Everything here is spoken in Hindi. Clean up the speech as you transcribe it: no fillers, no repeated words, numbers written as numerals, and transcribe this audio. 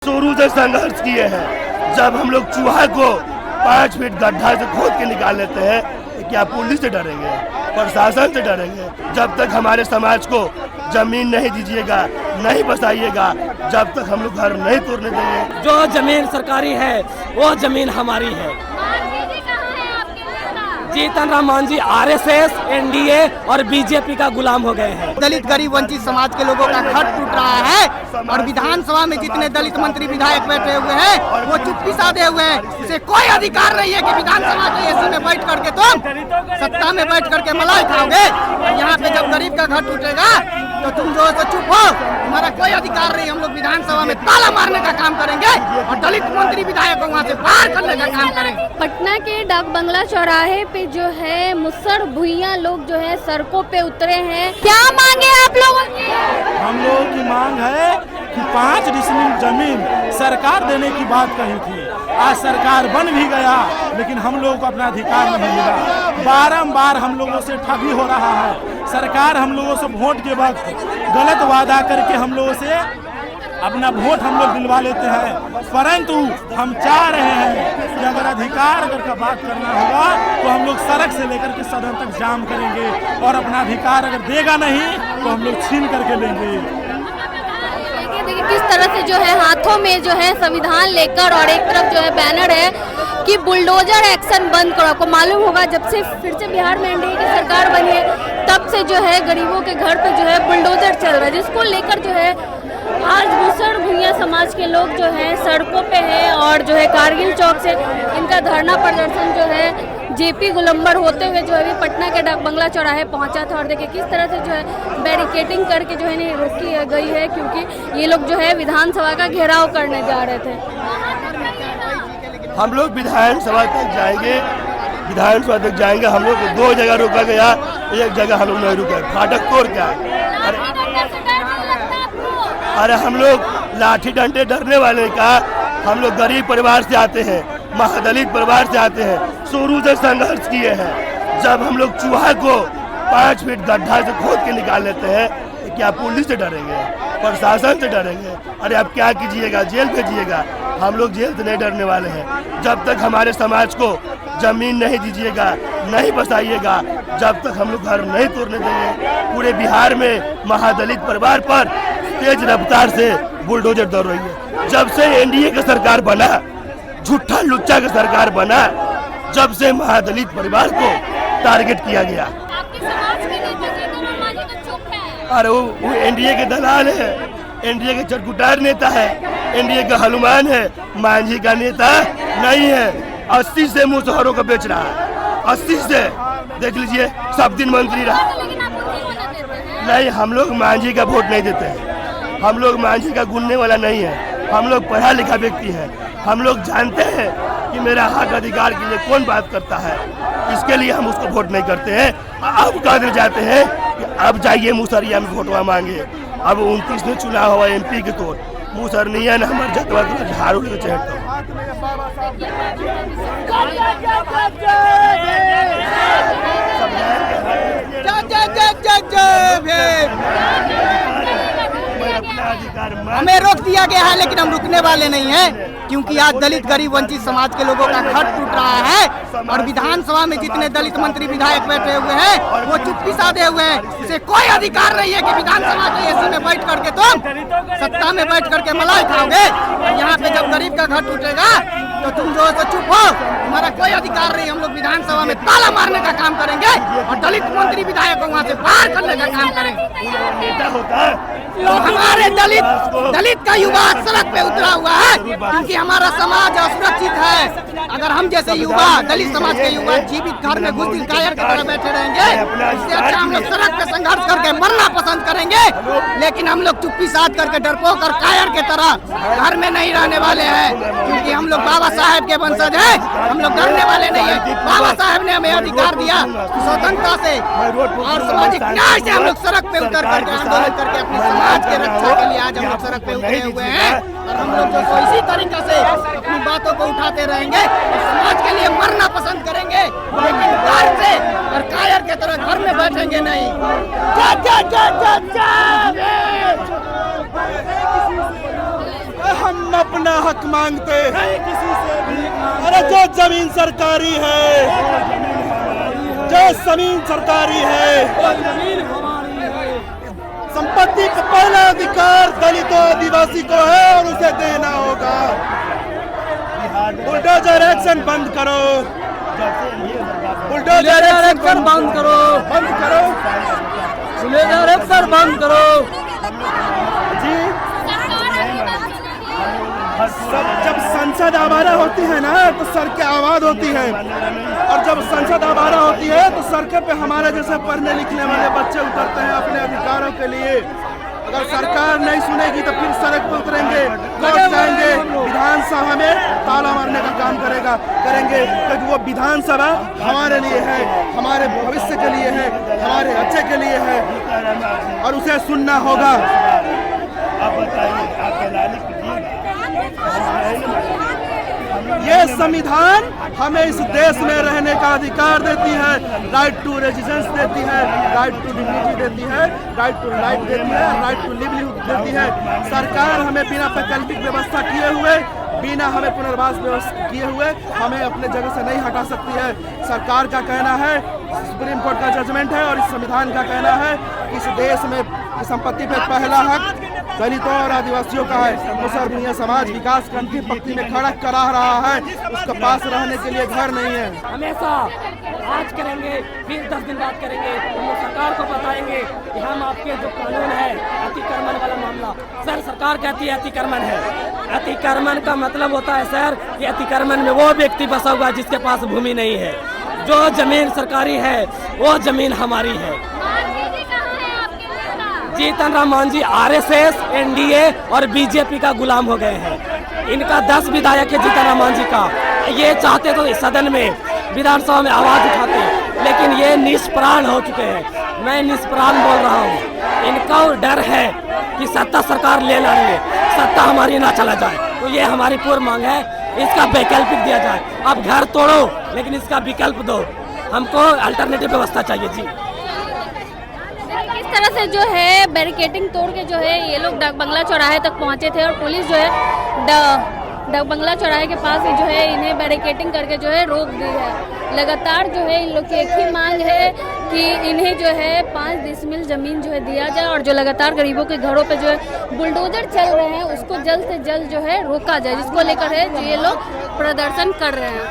शुरू से संघर्ष किए हैं। जब हम लोग चूहा को 5 फीट गड्ढा से खोद के निकाल लेते हैं, तो क्या पुलिस से डरेंगे, प्रशासन से डरेंगे? जब तक हमारे समाज को जमीन नहीं दीजिएगा, नहीं बसाइएगा, जब तक हम लोग घर नहीं तोड़ने देंगे। जो जमीन सरकारी है वो जमीन हमारी है। जीतन राम मांझी आरएसएस, एनडीए और बीजेपी का गुलाम हो गए हैं। दलित गरीब वंचित समाज के लोगों का घर टूट रहा है और विधानसभा में जितने दलित मंत्री विधायक बैठे हुए हैं वो चुप्पी साधे हुए हैं। इसे कोई अधिकार नहीं है कि विधानसभा के एसी में बैठ करके तुम सत्ता में बैठ करके मलाई खाओगे। और यहाँ पे जब गरीब का घर टूटेगा तो तुम जो है चुप हो, हमारा कोई अधिकार नहीं। हम लोग विधानसभा में ताला मारने का काम करेंगे और दलित मंत्री विधायक को वहाँ से बाहर करने का काम करेंगे। पटना के डाक बंगला चौराहे पे जो है मुसड़ भुइयां लोग जो है सड़कों पे उतरे हैं। क्या मांगे आप लोगों की? हम लोगों की मांग है कि 5 डिसमिल जमीन सरकार देने की बात कही थी। आज सरकार बन भी गया लेकिन हम लोगों को अपना अधिकार नहीं मिला। बारंबार हम लोगों से ठगी हो रहा है। सरकार हम लोगों से वोट के वक्त गलत वादा करके हम लोगों से अपना वोट हम लोग दिलवा लेते हैं, परंतु हम चाह रहे हैं कि अगर अधिकार का बात करना होगा तो हम लोग सड़क से लेकर के सदन तक जाम करेंगे और अपना अधिकार अगर देगा नहीं तो हम लोग छीन करके लेंगे। देखिए किस तरह से जो है हाथों में जो है संविधान लेकर और एक तरफ जो है बैनर है कि बुलडोजर एक्शन बंद करो। आपको मालूम होगा जब से फिर से बिहार में एनडीए की सरकार बनी है तब से जो है गरीबों के घर पे जो है बुलडोजर चल रहा है, जिसको लेकर जो है आज मुसड़ भुइयां समाज के लोग जो हैं सड़कों पे हैं और जो है कारगिल चौक से इनका धरना प्रदर्शन जो है जेपी गोलंबर होते हुए जो है पटना के डाक बंगला चौराहे पहुंचा था। और देखिए किस तरह से जो है बैरिकेडिंग करके जो है नहीं रोकी गई है, क्योंकि ये लोग जो है विधानसभा का घेराव करने जा रहे थे। हम लोग विधानसभा तक जाएंगे। हम लोग को 2 जगह रोका गया, एक जगह हम लोग नहीं रुके। फाटक तोड़ क्या? अरे हम लोग लाठी डंडे डरने वाले का, हम लोग गरीब परिवार से आते हैं, महादलित परिवार से आते हैं, शुरू से संघर्ष किए हैं। जब हम लोग चूहा को 5 फीट गड्ढा से खोद के निकाल लेते हैं, तो क्या पुलिस से डरेंगे, प्रशासन से डरेंगे? अरे अब क्या कीजिएगा, जेल भेजिएगा? हम लोग जेल से नहीं डरने वाले हैं। जब तक हमारे समाज को जमीन नहीं दीजिएगा, नहीं बसाइएगा, जब तक हम लोग घर नहीं तोड़ने देंगे। पूरे बिहार में महादलित परिवार पर तेज रफ्तार से बुलडोजर दौड़ रही है। जब से एनडीए का सरकार बना, झूठा लुच्चा का सरकार बना, जब से महादलित परिवार को टारगेट किया गया। अरे वो एनडीए के दलाल है, एनडीए के चटकुटार नेता है, एनडीए का हनुमान है, मांझी का नेता नहीं है। 80 से मुसहरों को बेच रहा है, 80 से। देख लीजिए सब दिन मंत्री रहा। नहीं, हम लोग मांझी का वोट नहीं देते हैं। हम लोग मांझी का गुनने वाला नहीं है। हम लोग पढ़ा लिखा व्यक्ति हैं। हम लोग जानते हैं कि मेरा हक अधिकार के लिए कौन बात करता है, इसके लिए हम उसको वोट नहीं करते हैं। अब कहते जाते हैं कि अब जाइए मुसरिया में वोटवा मांगे। अब 29 में चुनाव हुआ एमपी के तौर मुसरनिया ने हमारे जतवा झाड़ू लेकर चढ़ता। हमें रोक दिया गया है लेकिन हम रुकने वाले नहीं हैं, क्योंकि आज दलित गरीब वंचित समाज के लोगों का घर टूट रहा है और विधानसभा में जितने दलित मंत्री विधायक बैठे हुए हैं वो चुप्पी साधे हुए हैं। इसे कोई अधिकार नहीं है कि विधानसभा के एसी में बैठ करके तुम सत्ता में बैठ करके मलाई खाओगे। और यहाँ पे जब गरीब का घर टूटेगा तो तुम जो है चुप हो, हमारा कोई अधिकार नहीं। हम लोग विधानसभा में ताला मारने का काम करेंगे और दलित मंत्री विधायक को वहाँ से बाहर करने का काम करेंगे। तो हमारे दलित का युवा सड़क पे उतरा हुआ है क्योंकि हमारा समाज असुरक्षित है। अगर हम जैसे युवा, दलित समाज के युवा जीवित घर में घुस कायर की तरह बैठे रहेंगे, इससे अच्छा हम लोग सड़क पे संघर्ष करके मरना पसंद करेंगे। लेकिन हम लोग चुप्पी साध करके डरपोक और कायर के तरह घर में नहीं रहने वाले हैं, क्योंकि हम लोग बाबा साहेब के वंशज हैं। हम लोग डरने वाले नहीं है। बाबा साहेब ने हमें अधिकार दिया स्वतंत्रता से और सामाजिक न्याय से। हम लोग सड़क पे उतर करके आंदोलन करके अपने समाज के रक्षा के लिए आज हम लोग सड़क पे उतरे हुए हैं। और हम लोग जो इसी तरीके से अपनी बातों को उठाते रहेंगे, समाज के लिए मरना पसंद करेंगे, लेकिन डर से और कायर के तरह घर में बैठेंगे नहीं। हम अपना हक मांगते, किसी से भी। अरे जो जमीन सरकारी है, जो जमीन सरकारी है, संपत्ति का पहला अधिकार दलितों आदिवासी को है और उसे देना होगा। बुलडोजर एक्शन बंद करो, बुलडोजर एक्शन बंद करो, बंद करो, बुलडोजर एक्शन बंद करो जी। जब संसद आवारा होती है ना तो सड़कें आबाद होती है, और जब संसद आवारा होती है तो सड़कों पे हमारे जैसे पढ़ने लिखने वाले बच्चे उतरते हैं अपने अधिकारों के लिए। अगर सरकार नहीं सुनेगी तो फिर सड़क पर उतरेंगे, कोर्ट जाएंगे, विधानसभा में ताला मारने का काम करेंगे, क्योंकि वो विधानसभा हमारे लिए है, हमारे भविष्य के लिए है, हमारे अच्छे के लिए है, और उसे सुनना होगा। आप बताइए, आपके लाली ये संविधान हमें इस देश में रहने का अधिकार देती है, राइट टू रेजिडेंस देती है, राइट टू डिग्निटी देती है, राइट टू लाइफ देती है, राइट टू लिवलीहुड देती है। सरकार हमें बिना वैकल्पिक व्यवस्था किए हुए, बिना हमें पुनर्वास व्यवस्था किए हुए हमें अपने जगह से नहीं हटा सकती है। सरकार का कहना है, सुप्रीम कोर्ट का जजमेंट है और इस संविधान का कहना है कि इस देश में संपत्ति पे पहला हक दलितों और आदिवासियों का है। मुसलमान समाज विकास की अंतिम पंक्ति में खड़ा करा रहा है, उसके पास रहने के लिए घर नहीं है। हमेशा आज करेंगे, फिर 10 दिन बाद करेंगे, हम लोग सरकार को बताएंगे कि हम आपके जो कानून है अतिक्रमण वाला मामला, सर सरकार कहती है अतिक्रमण है। अतिक्रमण का मतलब होता है सर कि अतिक्रमण में वो व्यक्ति बसा हुआ जिसके पास भूमि नहीं है। जो जमीन सरकारी है वो जमीन हमारी है। जीतन राम मांझी आरएसएस, एनडीए और बीजेपी का गुलाम हो गए हैं। इनका 10 विधायक है जीतन राम मांझी का। ये चाहते तो सदन में विधानसभा में आवाज उठाते, लेकिन ये निष्प्राण हो चुके हैं। मैं निष्प्राण बोल रहा हूँ। इनका डर है कि सत्ता सरकार ले लेंगे, सत्ता हमारी ना चला जाए। तो ये हमारी पूर्ण मांग है, इसका वैकल्पिक दिया जाए। आप घर तोड़ो लेकिन इसका विकल्प दो, हमको अल्टरनेटिव व्यवस्था चाहिए जी। इस तरह से जो है बैरिकेडिंग तोड़ के जो है ये लोग डाक बंगला चौराहे तक पहुंचे थे, और पुलिस जो है डाक बंगला चौराहे के पास ही जो है इन्हें बैरिकेडिंग करके जो है रोक दी है। लगातार जो है इन लोग की एक ही मांग है कि इन्हें जो है 5 डिसमिल जमीन जो है दिया जाए, और जो लगातार गरीबों के घरों पे जो है बुलडोजर चल रहे हैं उसको जल्द से जल्द जो है रोका जाए, जिसको लेकर है जो ये लोग प्रदर्शन कर रहे हैं।